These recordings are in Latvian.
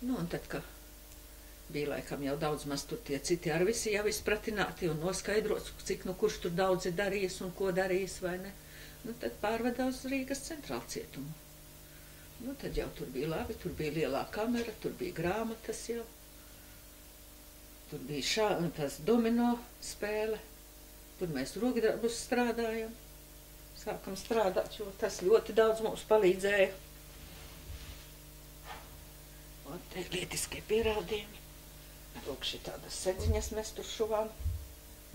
Nu, un tad, ka bija laikam jau daudz maz tur tie citi ar visi jau izpratināti un noskaidrots, cik nu kurš tur daudz ir darījis un ko darījis, vai ne. Nu, tad pārveda uz Rīgas centrālu cietumu. Nu, tad jau tur bija labi, tur bija lielā kamera, tur bija grāmatas jau. Tur bija tas domino spēle. Tur mēs rokdarbus strādājam. Sākam strādāt, jo tas ļoti daudz mums palīdzēja. Un te lietiskie pierādījumi. Lūk, šitādas sedziņas mēs tur šuvām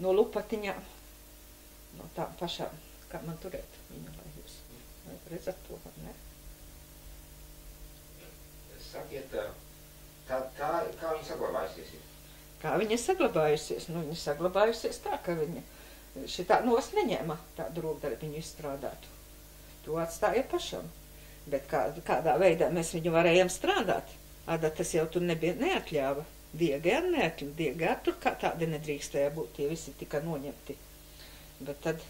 no lupatiņām. No tām pašām, kā man turēt viņu, lai jūs redzat to, vai ne? Sakiet, kā viņa saglabājusies? Kā viņa saglabājusies? Nu, viņa saglabājusies tā, ka viņa šitā nos neņēma tādu rokdarbiņu izstrādātu. To atstāja pašam. Bet kādā veidā mēs viņu varējām strādāt? Adatas jau tur nebija neatļāva. Diegi ar tur kā tādi nedrīkstēja būt, tie visi tika noņemti. Bet tad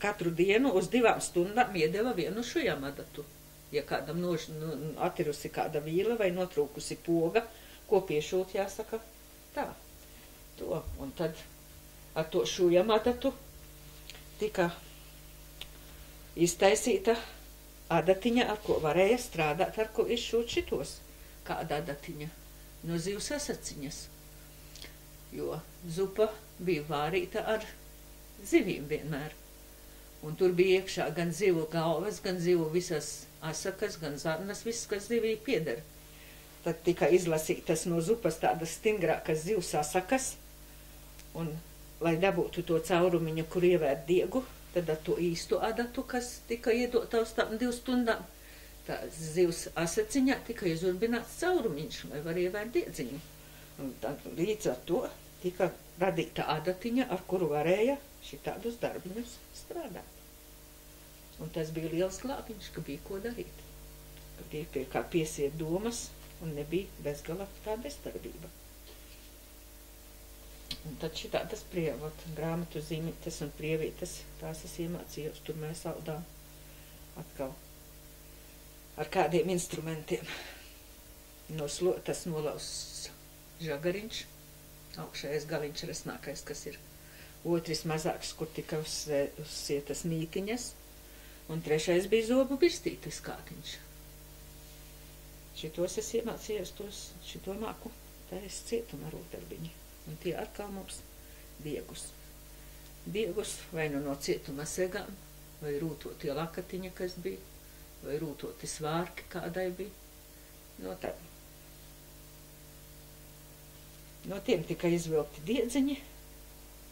katru dienu uz 2 stundām iedeva vienu šujam adatu. Ja kādam attirusi kāda vīla vai notrūkusi poga, ko piešūt, jāsaka tā. To. Un tad ar to šujam adatu tika iztaisīta adatiņa, ar ko varēja strādāt, ar ko izšūt šitos. Kāda adatiņa? No zivs asaciņas. Jo zupa bija vārīta ar zivīm vienmēr. Un tur bija iekšā gan zivu galvas, gan zivu visas asakas, gan zarnas, viss, kas zivī pieder. Tad tika izlasītas no zupas tādas stingrākas zivs asakas, un, lai dabūtu to caurumiņu, kur ievērt diegu, tad ar to īstu adatu, kas tika iedota uz tām 2 stundām, tā zivs asaciņā tika izurbināts caurumiņš, lai var ievērt diedziņu. Un tad līdz ar to tika radīta adatiņa, ar kuru varēja šitādus darbiņus strādāt. Un tas bija liels glābiņš, ka bija ko darīt. Ka bija pie kā piesiet domas un nebija bezgala tā bezdarbība. Un tad šitādas grāmatu zīmītes un prievītes, tās es iemācījos, tur mēs audām atkal ar kādiem instrumentiem. No slotas nolausts žagariņš, augšējais galiņš resnākais, kas ir. Otrs mazāks, kur tika uzsietas mītiņas, un 3. bija zobu birstītes kātiņš. Šitos es iemācījos, šito māku, tā es cietuma rokdarbiņi. Un tie atkal mums diegus. Diegus vai nu no cietuma segām, vai rūtotie lakatiņa, kas bija, vai rūtoti svārki kādai bija. No tiem tika izvilkti diedziņi,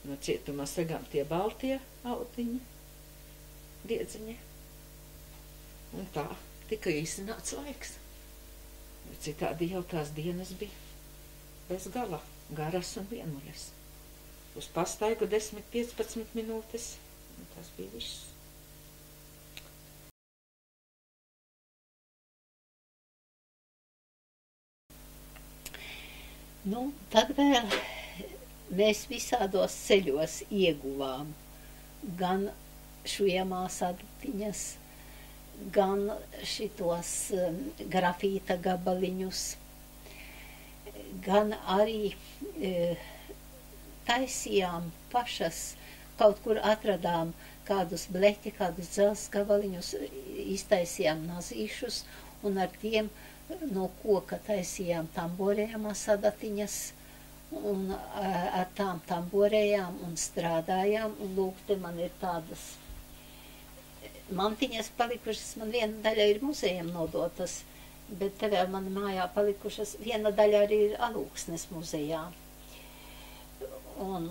no cietuma segām tie baltie autiņi, diedziņi. Un tā tika īsināts laiks. Citādi jau tās dienas bija bez gala, garas un vienuļas. Uz pastaigu 10–15 minūtes, un tas bija viss. Nu, tad vēl mēs visādos ceļos ieguvām gan šujamās adatiņas, gan šitos grafīta gabaliņus, gan arī taisījām pašas, kaut kur atradām kādus bleķi, kādus dzelzs gabaliņus, iztaisījām nazīšus un ar tiem no koka taisījām tamborējamās adatiņas un ar tām tamborējām un strādājām. Un lūk, te man ir tādas mantiņas palikušas, man viena daļa ir muzejam nodotas, bet te vēl man mājā palikušas, viena daļa arī ir Alūksnes muzejā. Un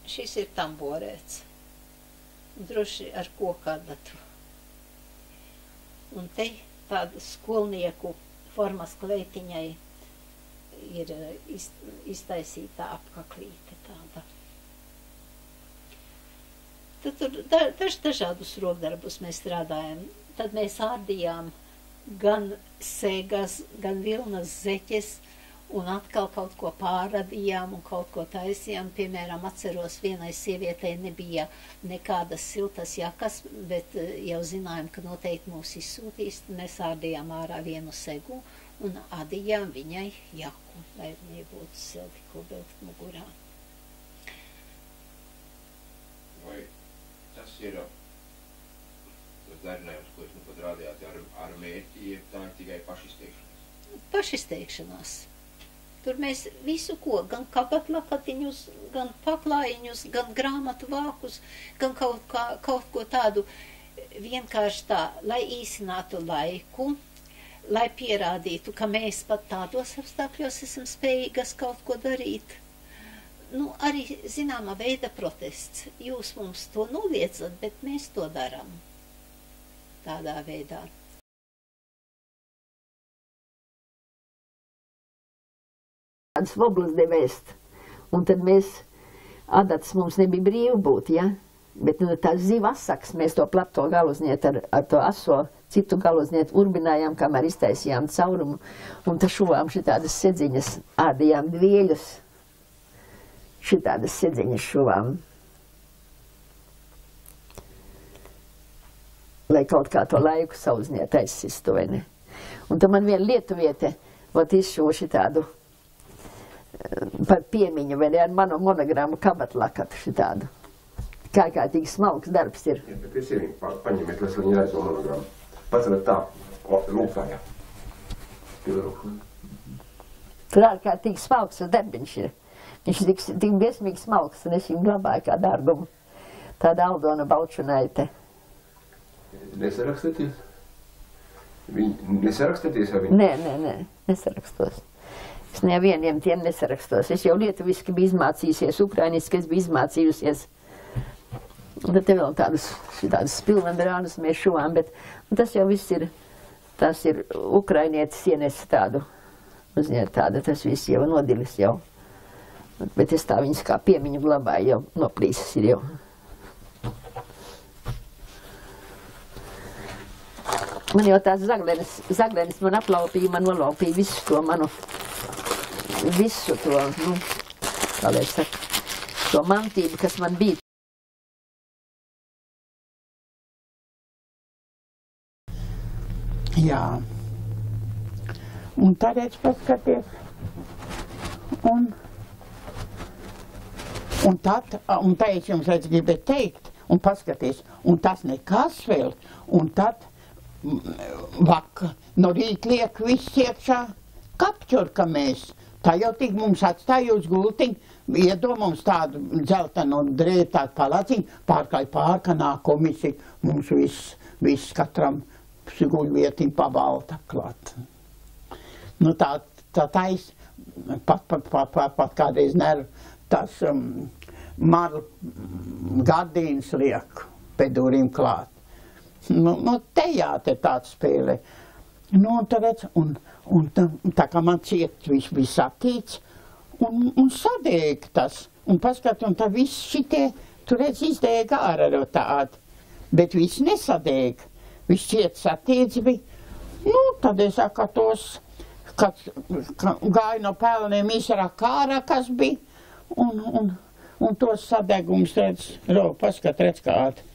šis ir tamborēts, droši ar koka adatu. Un te tāda skolnieku formas kleitiņai ir iztaisīta apkaklīte tāda. Tad tur dažādus rokdarbus mēs strādājam. Tad mēs ārdījām gan segas, gan vilnas zeķes un atkal kaut ko pārradījām un kaut ko taisījām. Piemēram, atceros, vienai sievietei nebija nekādas siltas jakas, bet jau zinājām, ka noteikti mūs izsūtīs. Mēs ārdījām ārā vienu segu un adījām viņai jaku, lai viņai būtu silti, ko vilkt mugurā. Vai tas ir tas darinājums, ko jūs nu pat rādījāt ar mērķi, ja tā ir tikai pašizteikšanās? Pašizteikšanās. Tur mēs visu ko, gan kabatlakatiņus, gan paklājiņus, gan grāmatu vākus, gan kaut ko tādu vienkārši tā, lai īsinātu laiku, lai pierādītu, ka mēs pat tādos apstākļos esam spējīgas kaut ko darīt. Nu, arī zināmā veida protests. Jūs mums to noliedzat, bet mēs to darām tādā veidā. Tādas voblas devēst, un tad mēs, adats mums nebija brīvi būt, ja? Bet nu, tās ziva asaks, mēs to plato galuzniet ar to aso, citu galuzniet urbinājām, kamēr iztaisījām caurumu, un tad šuvām šitādas sedziņas, ādījām dvieļus, šitādas sedziņas šuvām. Lai kaut kā to laiku sauzniet aizsistu, vai ne? Un tad man viena lietuviete, vot izšuva šitādu, par piemiņu, vai ne, ar manu monogrammu kabatlakatu šitādu. Kārtīgi smalks darbs ir. Ja, bet es paņemiet, lai viņi redz to monogrammu. Pacerat tā, lūkājā. Tur ārkārtīgi smalks darbiņš ir. Viņš ir tik biesmīgi smalks, un es viņu glabāju kā dārgumu. Tāda Aldona Balčunaite. Nesarakstaties? Nesarakstaties ar viņu? Nē, nesarakstos. Es nevieniem tiem nesarakstos. Es jau lietuviski biju izmācījusies, ukrainiski es biju izmācījusies. Un tad te vēl tādas spilvendrānus mēs šuvām, bet tas jau viss ir, tas ir ukrainietis ienes tādu, uzņēr tāda, tas viss jau nodilis jau. Bet es tā viņas kā piemiņu glabāju, jau noplīsas ir jau. Man jau tās zaglenes man aplaupīja, man nolaupīja visu to manu, nu, kā lai saka, to mantību, kas man bija. Jā. Un tad es paskaties. Un tad es jums gribēju teikt, un paskaties, un tas nekas vēl, un tad no rīt liek viss iekšā kapķurka mēs. Tā jau tik mums atstāja uz gultiņu, iedod mums tādu dzeltenu drētātu palaciņu, pārklāj pārkanā komisiju, mums viss katram guļvietiņu pabalta klāt. Nu tā tais, pat kādreiz nerv, tas maru gardīnas liek pēc durīm klāt. Nu tejā te tāds spēlē. Nu, un tad, un tā kā man ciet viss attīts, un sadēg tas, un paskat, un tā viss šitie, tu redz, izdēg ārā tādi, bet viss nesadēg, viss ciets attīts bija. Nu, tad es saku, kad gāju no pelniem izrā kārā, kas bija, un tos sadegums, redz, paskat, redz kādi.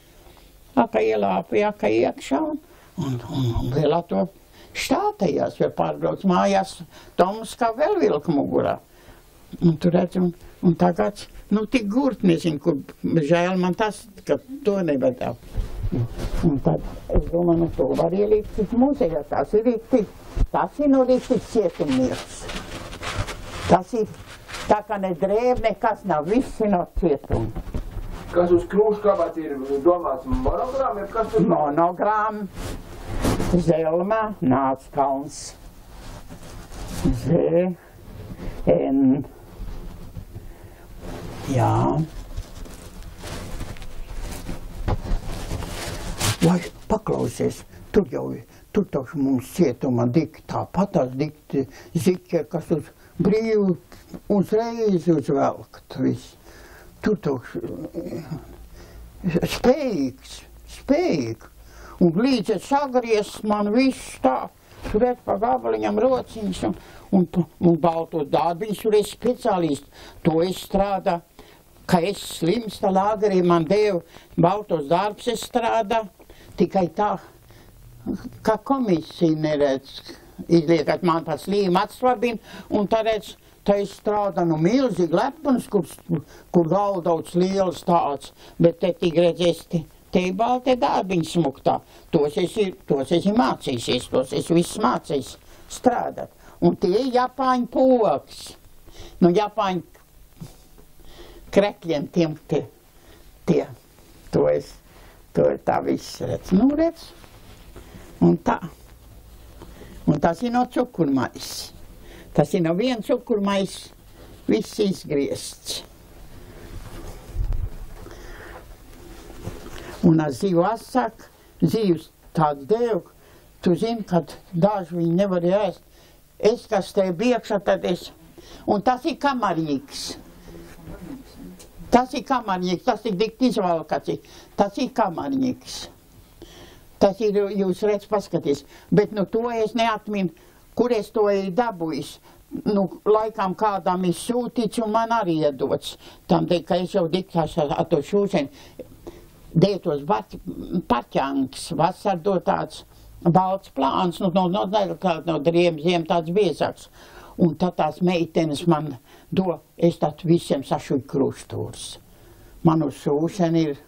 Aka ielāpīja, aka iekšā, un vēl to štātajās, vēl pārbrauc mājās, Toms kā vēl vilka mugurā. Un tu redz, un tagad, nu tik gurt, nezinu, kur žēl man tas, ka to nebedā. Un tad, es domāju, nu to var ielikt muzejā, tas ir no rīktīgi cietumnieks. Tas ir, tā kā ne drēb, nekas nav, viss ir no cietuma. Kas uz krūšu kabats ir domāts monogramma, kas tur? Monogramma. Zelmā Nāckalns. Z-N. Jā. Vai paklausies, tur taču mums cietuma dikti, tāpat tās dikti ziķi, kas uz brīvu uzreiz uzvelkt viss. Tur taču spējīgs. Un līdz es sagriezs, man viss tā tur ir pa gabaliņam rociņš un baltos darbiņus, tur es speciālisti. To es strādā, ka es slimsta lagerī, man deva baltos darbs, es strādā, tikai tā, ka komisija neredz, izliekat man pa slīm atsvabina, un tā redz, tā es strādā nu milzīgi lepums, kur galdauts liels tāds, bet te tik redzēs, te balti darbiņi smuktā. Tos esi mācīsies, tos es viss mācījis strādāt. Un tie Japāņu poks. Nu, Japāņu krekļiem tiem tie. To ir tā viss redz. Nu, redz. Un tā. Un tas ir no cukurmais. Tas ir no viena cukurmais viss izgriezts. Un ar zīvu asāk, zīvs tāds devu, tu zini, kad daži viņi nevar ēst. Es, kas te biekšā, tad es. Un tas ir kamarīgs. Tas ir kamarīgs, tas ir dikt izvalkats. Tas ir kamarīgs. Tas ir, jūs redz, paskaties. Bet nu to es neatminu, kur es to ir dabūjis. Nu, laikam kādam ir sūtīts un man arī iedots. Tam te, ka es jau diktās ar to šūšanu. Dētos paķanks, vasar dod tāds balts plāns, no driem ziem tāds biezāks. Un tad tās meitenes man do, es tad visiem sašuju krustūrs. Man uz šūšana ir,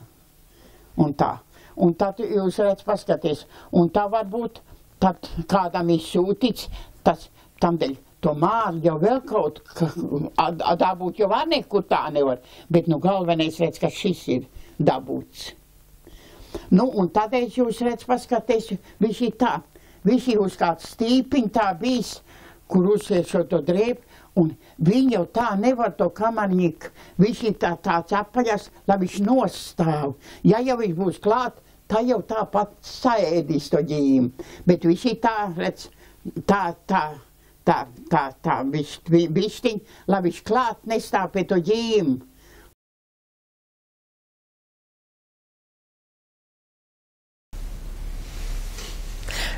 un tā. Un tad jūs redz paskaties, un tā varbūt, tad kādam ir sūtīts, tas tamdēļ to māli jau vēl kaut, dabūt jau var nekur tā nevar, bet nu galvenais redz, ka šis ir dabūts. Nu, un tādēļ jūs redz, paskaties, viņš ir tā, viņš ir uz kāds stīpiņ tā bijis, kur uzliek šo to drēbu, un viņi jau tā nevar to kamarņiku, viņš ir tāds apaļas, lai viņš nostāv. Ja jau viņš būs klāt, tā jau tāpat saēdīs to ģīmu, bet viņš ir tā, redz, tā, višķiņ, lai viņš klāt nestāv pie to ģīmu.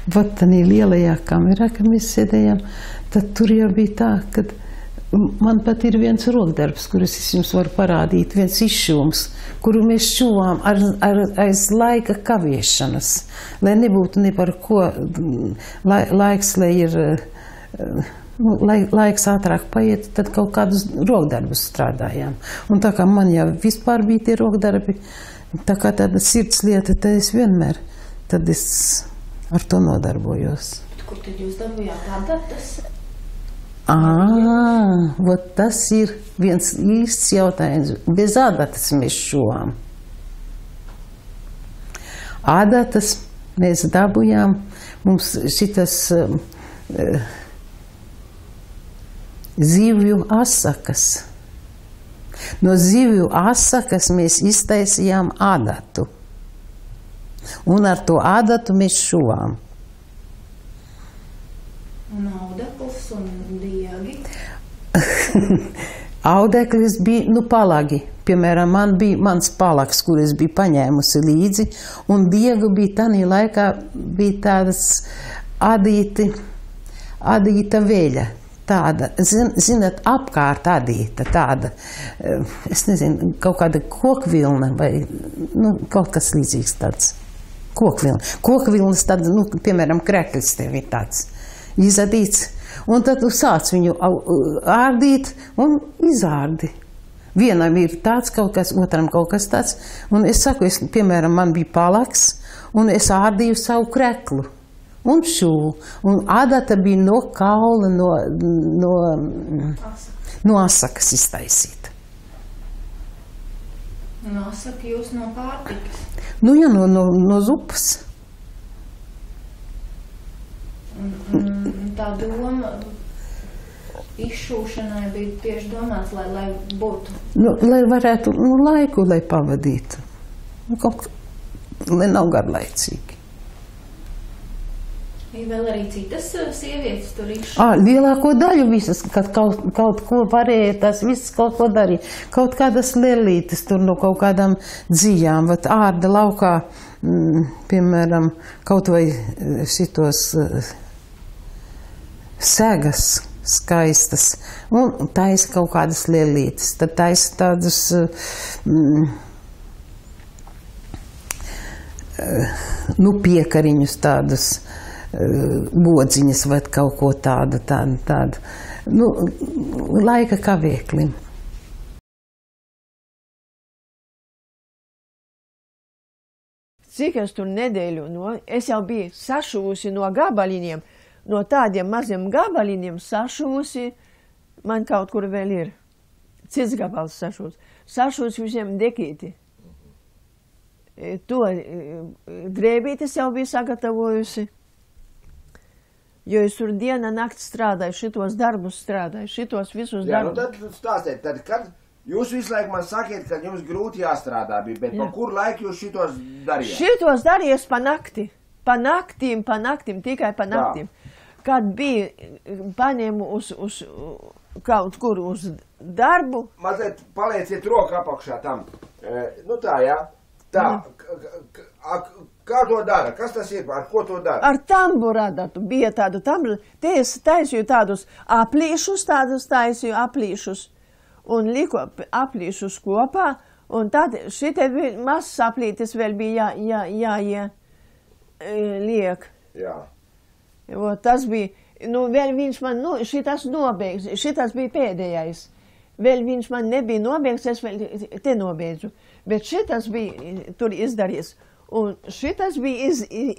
Vat tādā lielajā kamerā, kad mēs sēdējām, tad tur jau bija tā, ka man pat ir viens rokdarbs, kurus es jums varu parādīt, viens izšūms, kuru mēs šūvām aiz laika kaviešanas, lai nebūtu ne par ko laiks, lai ir, laiks ātrāk paiet, tad kaut kādus rokdarbus strādājām. Un tā kā man jau vispār bija tie rokdarbi, tā kā tāda sirds lieta, tad es vienmēr, tad es ar to nodarbojos. Kur tad jūs dabūjāt adatas? Vot tas ir viens īsts jautājums. Bez adatas mēs šovām. Adatas mēs dabūjām, mums šitas zivju asakas. No zivju asakas mēs iztaisījām adatu. Un ar to adatu mēs šuvām. Un audeklis un diegi? Audeklis bija, palagi. Piemēram, man bija mans palaks, kur es biju paņēmusi līdzi, un diegu bija tanī laikā, bija tādas adīta veļa. Tāda, zināt, apkārt adīta, tāda, es nezinu, kaut kāda kokvilna vai, kaut kas līdzīgs tāds. Kokvilnas tad, piemēram, kreklis tev ir tāds izadīts. Un tad tu sāc viņu ārdīt un izārdi. Vienam ir tāds kaut kas, otram kaut kas tāds. Un es saku, piemēram, man bija palaks un es ārdīju savu kreklu. Un šūvu. Un adata bija no kaula, no asakas iztaisīta. No asaka jūs no pārtikas? Ja, no zupas. Tā doma izšūšanai bija tieši domāts, lai būtu? Lai varētu laiku, lai pavadītu. Lai nav garlaicīgi. Ir vēl arī citas sievietes tur izšūšanai? Lielāko daļu visas, kad kaut ko varēja, tas viss kaut ko darīja. Kaut kādas lelītes tur no kaut kādām dzījām, vat ārda laukā, piemēram, kaut vai šitos segas skaistas un taisa kaut kādas lielītes. Tad taisa tādus piekariņus, tādus bodziņas vai kaut ko tādu. Laika kavēklim. Cik es tur nedēļu, es jau biju sašuvusi no gabaliņiem, no tādiem maziem gabaliņiem sašuvusi, man kaut kur vēl ir cits gabals sašuvus. Sašuvusi visiem dekīti. To drēbītes jau biju sagatavojusi, jo es tur diena nakti strādāju, šitos darbus strādāju, šitos visus darbus. Jā, tad stāstiet, tad kad jūs visu laiku man sakiet, ka jums grūti jāstrādā bija, bet pa kur laiku jūs šitos darījāt? Šitos darījos pa nakti. Pa naktim, tikai pa naktim. Kad bija paņēmu uz kaut kur uz darbu. Mazliet palieciet roku apakšā tam. Tā, jā. Tā. Kā to dara? Kas tas ir? Ar ko to dara? Ar tamburādatu. Bija tādu tamburu. Te es taisīju tādus aplīšus, aplīšus. Un liku aplīšus kopā. Un tad šitie mazs aplītis vēl bija jāieliek. Jā. Jo tas bija, vēl viņš man, šitas nobeigts, šitas bija pēdējais. Vēl viņš man nebija nobeigts, es vēl te nobeidzu. Bet šitas bija tur izdarīts. Un šitas bija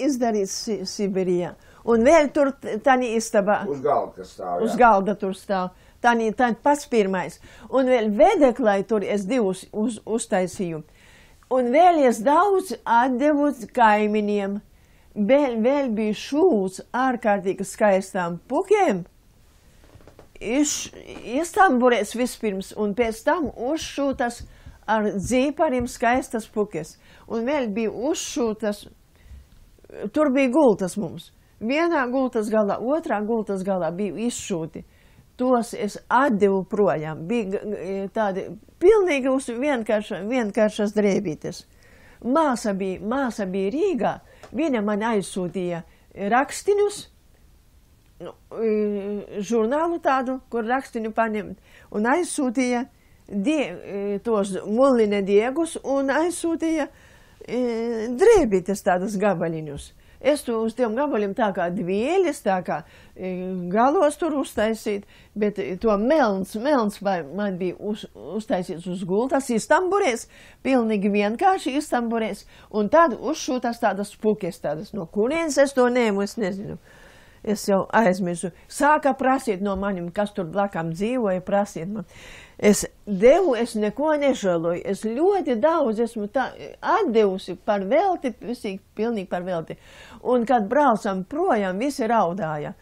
izdarīts Sibirijā. Un vēl tur tāni istabā. Uz galda, kas stāv, jā. Uz galda tur stāv. Tāni pats pirmais. Un vēl vedeklai tur es divus uztaisīju. Un vēl es daudz atdevu kaimiņiem. Vēl bija šūs ārkārtīgi skaistām pukiem. Istamburēs vispirms, un pēc tam uzšūtas ar dzīpariem skaistas pukes. Un vēl bija uzšūtas, tur bija gultas mums. Vienā gultas galā, otrā gultas galā bija izšūti. Tos es atdevu projām. Bija tādi pilnīgi uz vienkāršas drēbītes. Māsa bija Rīgā. Viņa man aizsūtīja rakstiņus, žurnālu tādu, kur rakstiņu paņemt, un aizsūtīja tos muline diegus un aizsūtīja drēbītes tādus gabaliņus. Es tu uz tiem gabaliem tā kā dvieļas, tā kā galos tur uztaisīt, bet to melns man bija uztaisīts uz gultas, istamburēs, pilnīgi vienkārši istamburēs, un tad uzšūtas tādas pukes, tādas, no kurienes es to ņēmu, es nezinu. Es jau aizmirsu. Sāka prasīt no manim, kas tur blakām dzīvoja, prasīt man. Es devu, es neko nežēloju. Es ļoti daudz esmu atdevusi par velti, pilnīgi par velti. Un kad braucam projām, visi raudāja.